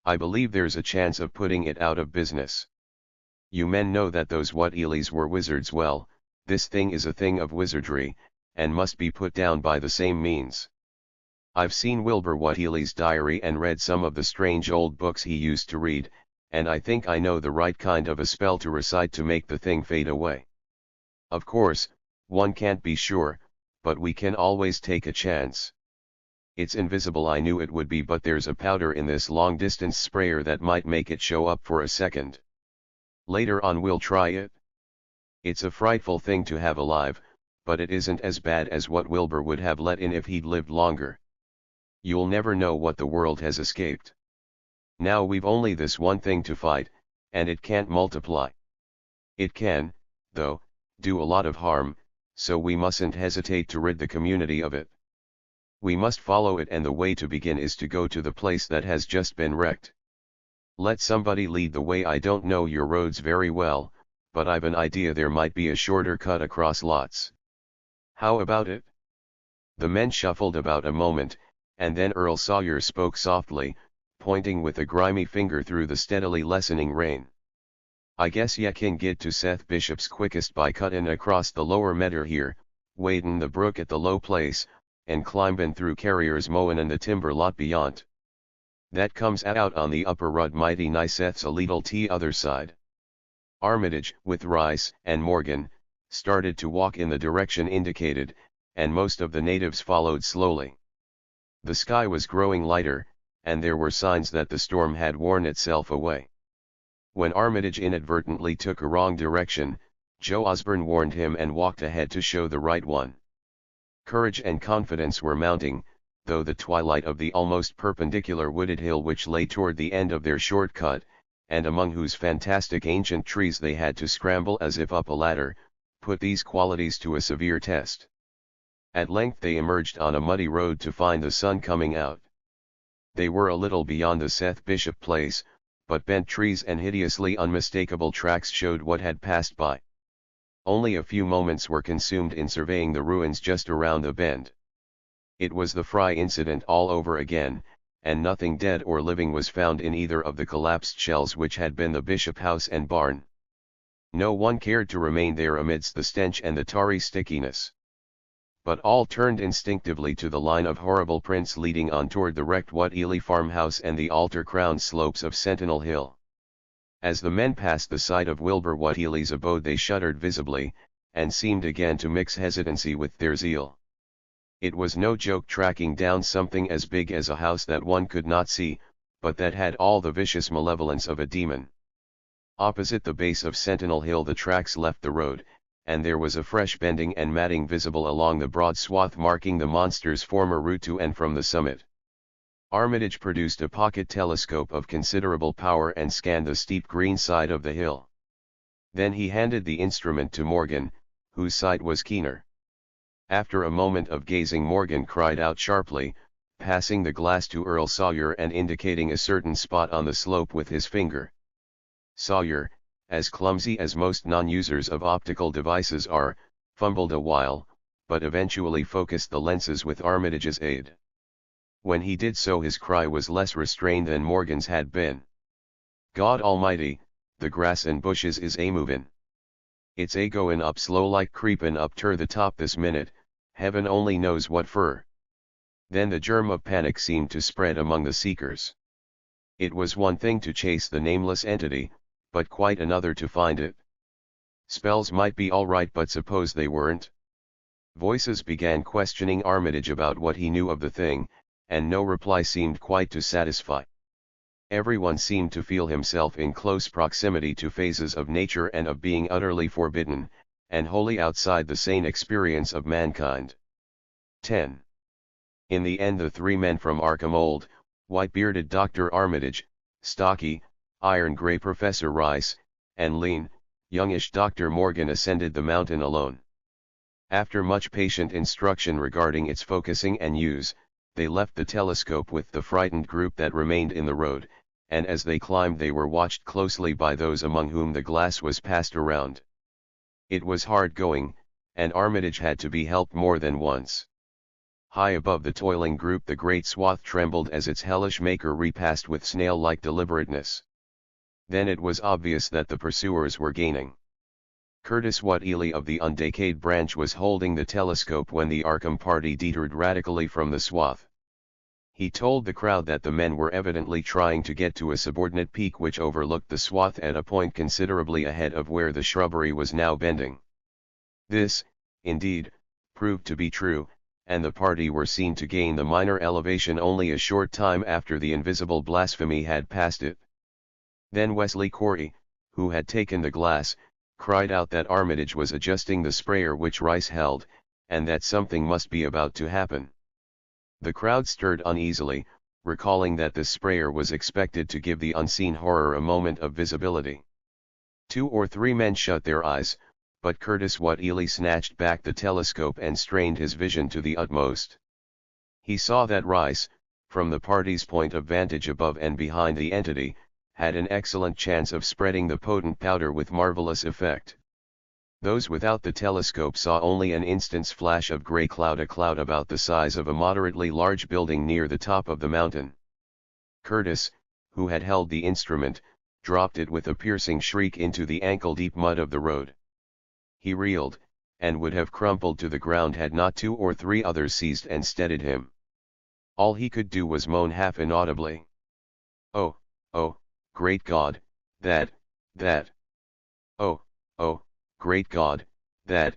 "I believe there's a chance of putting it out of business. You men know that those Whateleys were wizards. Well, this thing is a thing of wizardry, and must be put down by the same means. I've seen Wilbur Whateley's diary and read some of the strange old books he used to read, and I think I know the right kind of a spell to recite to make the thing fade away. Of course, one can't be sure, but we can always take a chance. It's invisible, I knew it would be, but there's a powder in this long-distance sprayer that might make it show up for a second. Later on we'll try it. It's a frightful thing to have alive, but it isn't as bad as what Wilbur would have let in if he'd lived longer. You'll never know what the world has escaped. Now we've only this one thing to fight, and it can't multiply. It can, though, do a lot of harm, so we mustn't hesitate to rid the community of it. We must follow it, and the way to begin is to go to the place that has just been wrecked. Let somebody lead the way. I don't know your roads very well, but I've an idea there might be a shorter cut across lots. How about it?" The men shuffled about a moment, and then Earl Sawyer spoke softly, pointing with a grimy finger through the steadily lessening rain. "I guess ye can get to Seth Bishop's quickest by cuttin' across the lower meadow here, wadin' the brook at the low place, and climbin' through Carrier's mowin' and the timber lot beyond. That comes out on the upper rud mighty nice. Seth's a leetle other side." Armitage, with Rice and Morgan, started to walk in the direction indicated, and most of the natives followed slowly. The sky was growing lighter, and there were signs that the storm had worn itself away. When Armitage inadvertently took a wrong direction, Joe Osborne warned him and walked ahead to show the right one. Courage and confidence were mounting, though the twilight of the almost perpendicular wooded hill which lay toward the end of their shortcut, and among whose fantastic ancient trees they had to scramble as if up a ladder, put these qualities to a severe test. At length they emerged on a muddy road to find the sun coming out. They were a little beyond the Seth Bishop place, but bent trees and hideously unmistakable tracks showed what had passed by. Only a few moments were consumed in surveying the ruins just around the bend. It was the Fry incident all over again, and nothing dead or living was found in either of the collapsed shells which had been the Bishop house and barn. No one cared to remain there amidst the stench and the tarry stickiness. But all turned instinctively to the line of horrible prints leading on toward the wrecked Whateley farmhouse and the altar-crowned slopes of Sentinel Hill. As the men passed the site of Wilbur Whateley's abode they shuddered visibly, and seemed again to mix hesitancy with their zeal. It was no joke tracking down something as big as a house that one could not see, but that had all the vicious malevolence of a demon. Opposite the base of Sentinel Hill the tracks left the road, and there was a fresh bending and matting visible along the broad swath marking the monster's former route to and from the summit. Armitage produced a pocket telescope of considerable power and scanned the steep green side of the hill. Then he handed the instrument to Morgan, whose sight was keener. After a moment of gazing, Morgan cried out sharply, passing the glass to Earl Sawyer and indicating a certain spot on the slope with his finger. Sawyer, as clumsy as most non-users of optical devices are, fumbled a while, but eventually focused the lenses with Armitage's aid. When he did so, his cry was less restrained than Morgan's had been. "God Almighty, the grass and bushes is a-movin'. It's a-goin' up slow like creepin' up ter the top this minute, heaven only knows what fer." Then the germ of panic seemed to spread among the seekers. It was one thing to chase the nameless entity, but quite another to find it. Spells might be all right, but suppose they weren't? Voices began questioning Armitage about what he knew of the thing, and no reply seemed quite to satisfy. Everyone seemed to feel himself in close proximity to phases of nature and of being utterly forbidden, and wholly outside the sane experience of mankind. 10. In the end, the three men from Arkham, old, white-bearded Dr. Armitage, stocky, iron-gray Professor Rice, and lean, youngish Dr. Morgan ascended the mountain alone. After much patient instruction regarding its focusing and use, they left the telescope with the frightened group that remained in the road, and as they climbed they were watched closely by those among whom the glass was passed around. It was hard going, and Armitage had to be helped more than once. High above the toiling group the great swath trembled as its hellish maker repassed with snail-like deliberateness. Then it was obvious that the pursuers were gaining. Curtis Whateley of the undecayed branch was holding the telescope when the Arkham party detoured radically from the swath. He told the crowd that the men were evidently trying to get to a subordinate peak which overlooked the swath at a point considerably ahead of where the shrubbery was now bending. This, indeed, proved to be true, and the party were seen to gain the minor elevation only a short time after the invisible blasphemy had passed it. Then Wesley Corey, who had taken the glass, cried out that Armitage was adjusting the sprayer which Rice held, and that something must be about to happen. The crowd stirred uneasily, recalling that the sprayer was expected to give the unseen horror a moment of visibility. 2 or 3 men shut their eyes, but Curtis Whateley snatched back the telescope and strained his vision to the utmost. He saw that Rice, from the party's point of vantage above and behind the entity, had an excellent chance of spreading the potent powder with marvelous effect. Those without the telescope saw only an instant's flash of grey cloud, a cloud about the size of a moderately large building near the top of the mountain. Curtis, who had held the instrument, dropped it with a piercing shriek into the ankle-deep mud of the road. He reeled, and would have crumpled to the ground had not 2 or 3 others seized and steadied him. All he could do was moan half inaudibly. "Oh, oh, great God, that. Oh, oh, great God, that.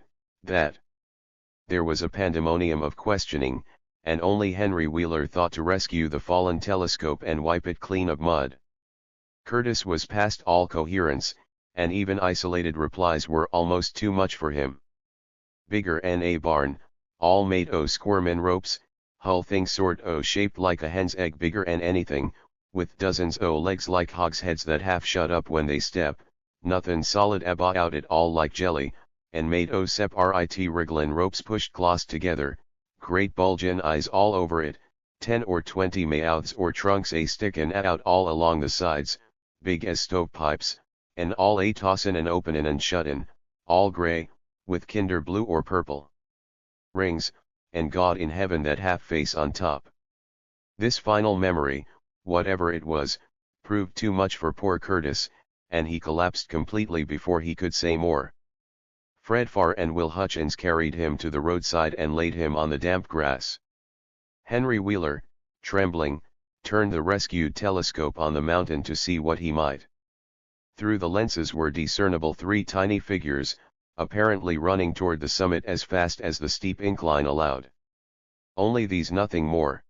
There was a pandemonium of questioning, and only Henry Wheeler thought to rescue the fallen telescope and wipe it clean of mud. Curtis was past all coherence, and even isolated replies were almost too much for him. Bigger n a barn, all made o' squirmin' ropes, hull thing sort o' shaped like a hen's egg, bigger n anything, with dozens o' legs like hogsheads that half shut up when they step, nothin' solid about it all like jelly, and made o' separate wrigglin' ropes pushed close together, great bulgin' eyes all over it, 10 or 20 mouths or trunks a stickin' out all along the sides, big as stovepipes, and all a tossin' and openin' and shuttin', all grey, with kinder blue or purple rings, and God in heaven that half face on top. This final memory, whatever it was, proved too much for poor Curtis, and he collapsed completely before he could say more. Fred Farr and Will Hutchins carried him to the roadside and laid him on the damp grass. Henry Wheeler, trembling, turned the rescued telescope on the mountain to see what he might. Through the lenses were discernible 3 tiny figures, apparently running toward the summit as fast as the steep incline allowed. Only these, nothing more.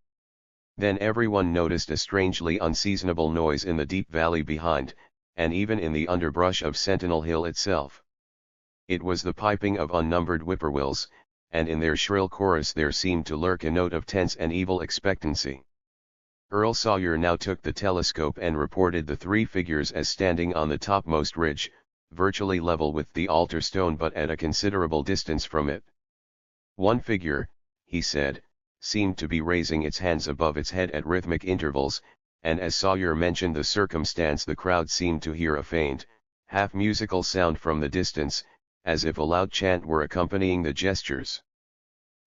Then everyone noticed a strangely unseasonable noise in the deep valley behind, and even in the underbrush of Sentinel Hill itself. It was the piping of unnumbered whippoorwills, and in their shrill chorus there seemed to lurk a note of tense and evil expectancy. Earl Sawyer now took the telescope and reported the three figures as standing on the topmost ridge, virtually level with the altar stone but at a considerable distance from it. One figure, he said, seemed to be raising its hands above its head at rhythmic intervals, and as Sawyer mentioned the circumstance, the crowd seemed to hear a faint, half-musical sound from the distance, as if a loud chant were accompanying the gestures.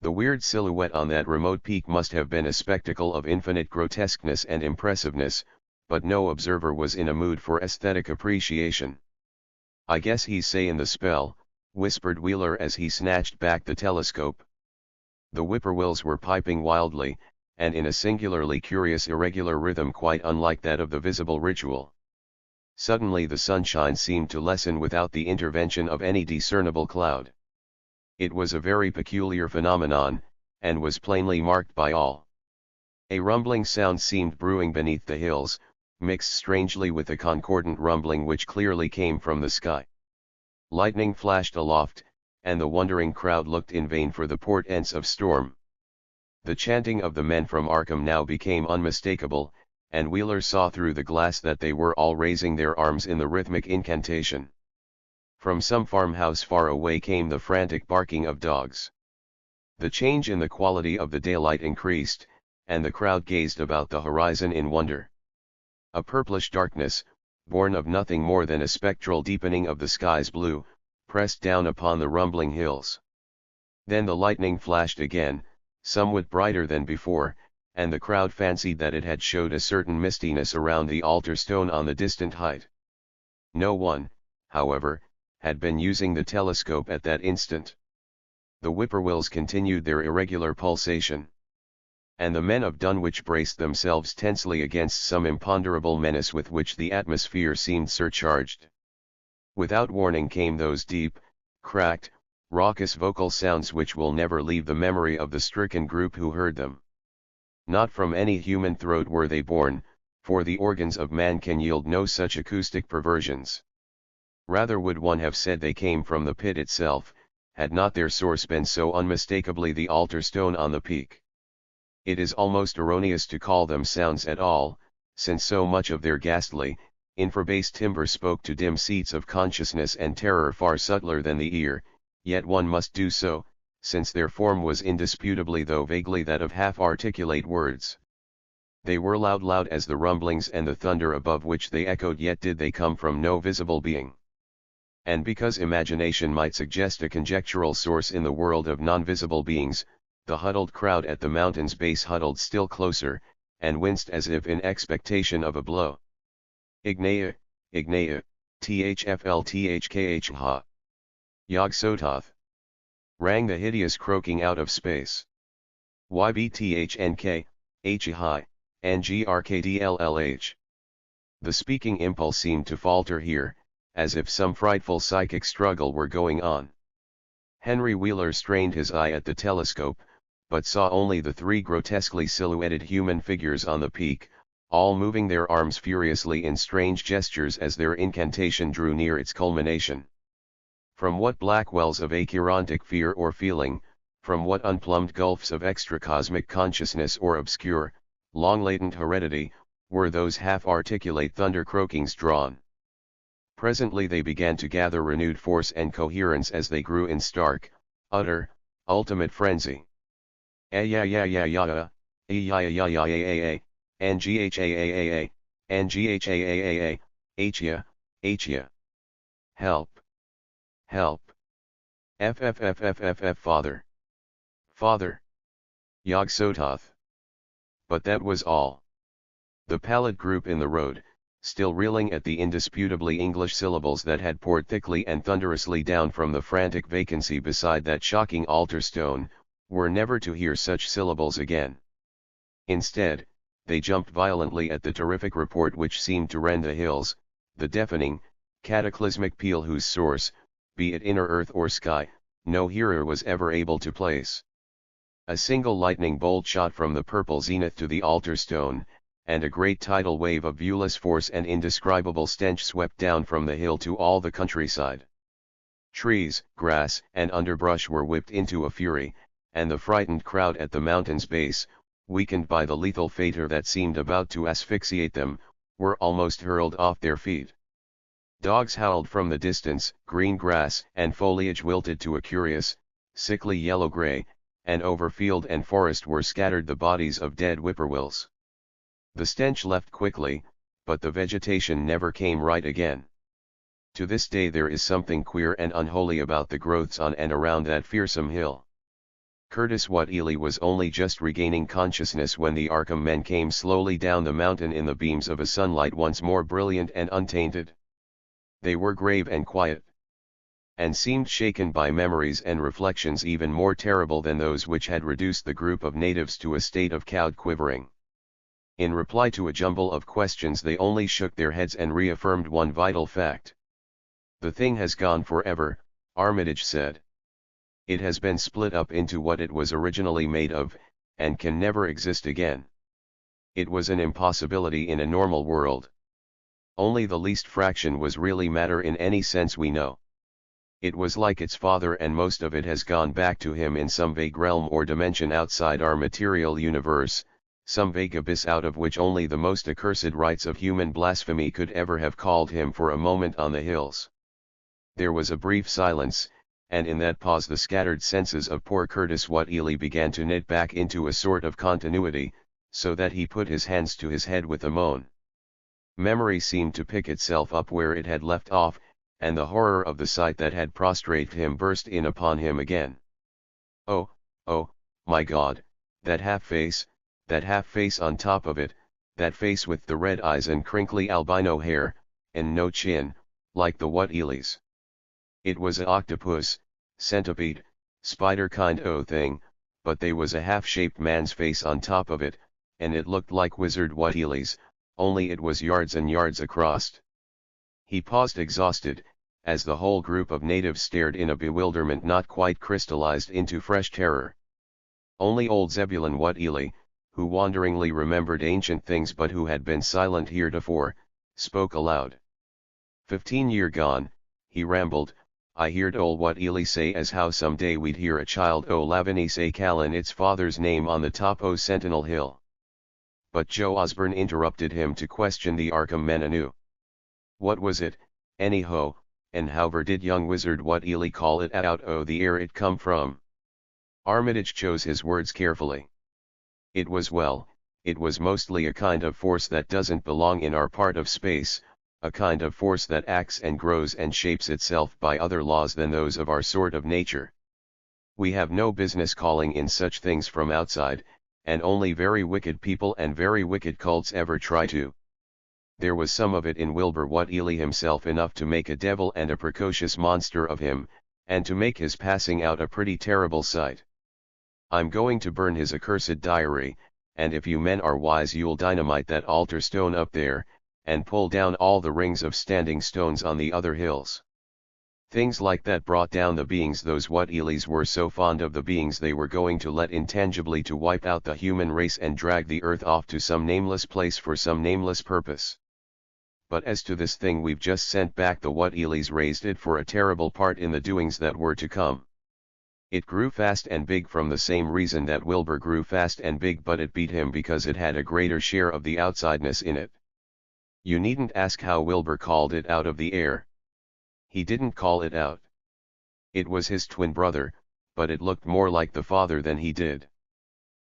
The weird silhouette on that remote peak must have been a spectacle of infinite grotesqueness and impressiveness, but no observer was in a mood for aesthetic appreciation. "I guess he's sayin' the spell," whispered Wheeler as he snatched back the telescope. The whippoorwills were piping wildly, and in a singularly curious irregular rhythm quite unlike that of the visible ritual. Suddenly the sunshine seemed to lessen without the intervention of any discernible cloud. It was a very peculiar phenomenon, and was plainly marked by all. A rumbling sound seemed brewing beneath the hills, mixed strangely with the concordant rumbling which clearly came from the sky. Lightning flashed aloft, and the wondering crowd looked in vain for the portents of storm. The chanting of the men from Arkham now became unmistakable, and Wheeler saw through the glass that they were all raising their arms in the rhythmic incantation. From some farmhouse far away came the frantic barking of dogs. The change in the quality of the daylight increased, and the crowd gazed about the horizon in wonder. A purplish darkness, born of nothing more than a spectral deepening of the sky's blue, pressed down upon the rumbling hills. Then the lightning flashed again, somewhat brighter than before, and the crowd fancied that it had showed a certain mistiness around the altar stone on the distant height. No one, however, had been using the telescope at that instant. The whippoorwills continued their irregular pulsation. And the men of Dunwich braced themselves tensely against some imponderable menace with which the atmosphere seemed surcharged. Without warning came those deep, cracked, raucous vocal sounds which will never leave the memory of the stricken group who heard them. Not from any human throat were they born, for the organs of man can yield no such acoustic perversions. Rather would one have said they came from the pit itself, had not their source been so unmistakably the altar stone on the peak. It is almost erroneous to call them sounds at all, since so much of their ghastly, infra-bass timbre spoke to dim seats of consciousness and terror far subtler than the ear, yet one must do so, since their form was indisputably though vaguely that of half-articulate words. They were loud as the rumblings and the thunder above which they echoed, yet did they come from no visible being. And because imagination might suggest a conjectural source in the world of non-visible beings, the huddled crowd at the mountain's base huddled still closer, and winced as if in expectation of a blow. Ignea, Ignea, THFLTHKH ha. Yog Sothoth. Rang the hideous croaking out of space. YBTHNK, HI, NGRKDLLH. The speaking impulse seemed to falter here, as if some frightful psychic struggle were going on. Henry Wheeler strained his eye at the telescope, but saw only the three grotesquely silhouetted human figures on the peak, all moving their arms furiously in strange gestures as their incantation drew near its culmination. From what black wells of acherontic fear or feeling, from what unplumbed gulfs of extracosmic consciousness or obscure, long-latent heredity, were those half-articulate thunder-croakings drawn? Presently they began to gather renewed force and coherence as they grew in stark, utter, ultimate frenzy. Ayayayayayaa, ayayayayayaa, nghaaaaa, nghaaaaa, achya, achya. Help! Help! FFFFFF Father! Father! Yog Sothoth! But that was all. The pallid group in the road, still reeling at the indisputably English syllables that had poured thickly and thunderously down from the frantic vacancy beside that shocking altar stone, were never to hear such syllables again. Instead, they jumped violently at the terrific report which seemed to rend the hills, the deafening, cataclysmic peal whose source, be it inner earth or sky, no hearer was ever able to place. A single lightning bolt shot from the purple zenith to the altar stone, and a great tidal wave of viewless force and indescribable stench swept down from the hill to all the countryside. Trees, grass, and underbrush were whipped into a fury, and the frightened crowd at the mountain's base, weakened by the lethal fetor that seemed about to asphyxiate them, were almost hurled off their feet. Dogs howled from the distance, green grass and foliage wilted to a curious, sickly yellow-gray, and over field and forest were scattered the bodies of dead whippoorwills. The stench left quickly, but the vegetation never came right again. To this day there is something queer and unholy about the growths on and around that fearsome hill. Curtis Whateley was only just regaining consciousness when the Arkham men came slowly down the mountain in the beams of a sunlight once more brilliant and untainted. They were grave and quiet, and seemed shaken by memories and reflections even more terrible than those which had reduced the group of natives to a state of cowed quivering. In reply to a jumble of questions they only shook their heads and reaffirmed one vital fact. "The thing has gone forever," Armitage said. "It has been split up into what it was originally made of, and can never exist again. It was an impossibility in a normal world. Only the least fraction was really matter in any sense we know. It was like its father, and most of it has gone back to him in some vague realm or dimension outside our material universe, some vague abyss out of which only the most accursed rites of human blasphemy could ever have called him for a moment on the hills." There was a brief silence, and in that pause the scattered senses of poor Curtis Whateley began to knit back into a sort of continuity, so that he put his hands to his head with a moan. Memory seemed to pick itself up where it had left off, and the horror of the sight that had prostrated him burst in upon him again. Oh, my God, that half-face on top of it, that face with the red eyes and crinkly albino hair, and no chin, like the Whateleys. It was a octopus, centipede, spider kind o' thing, but they was a half-shaped man's face on top of it, and it looked like Wizard Whateley's, only it was yards and yards across. He paused exhausted, as the whole group of natives stared in a bewilderment not quite crystallized into fresh terror. Only old Zebulon Whateley, who wanderingly remembered ancient things but who had been silent heretofore, spoke aloud. 15 year gone, he rambled, I heerd ol' Whateley say as how some day we'd hear a child o' Lavinia say callin' its father's name on the top o' Sentinel Hill. But Joe Osborne interrupted him to question the Arkham men anew. What was it, anyhow, and however did young Wizard Whateley call it out o' the air it come from? Armitage chose his words carefully. It was mostly a kind of force that doesn't belong in our part of space, a kind of force that acts and grows and shapes itself by other laws than those of our sort of nature. We have no business calling in such things from outside, and only very wicked people and very wicked cults ever try to. There was some of it in Wilbur Whateley himself, enough to make a devil and a precocious monster of him, and to make his passing out a pretty terrible sight. I'm going to burn his accursed diary, and if you men are wise you'll dynamite that altar stone up there, and pull down all the rings of standing stones on the other hills. Things like that brought down the beings those Whateleys were so fond of, the beings they were going to let intangibly to wipe out the human race and drag the earth off to some nameless place for some nameless purpose. But as to this thing we've just sent back, the Whateleys raised it for a terrible part in the doings that were to come. It grew fast and big from the same reason that Wilbur grew fast and big, but it beat him because it had a greater share of the outsideness in it. You needn't ask how Wilbur called it out of the air. He didn't call it out. It was his twin brother, but it looked more like the father than he did.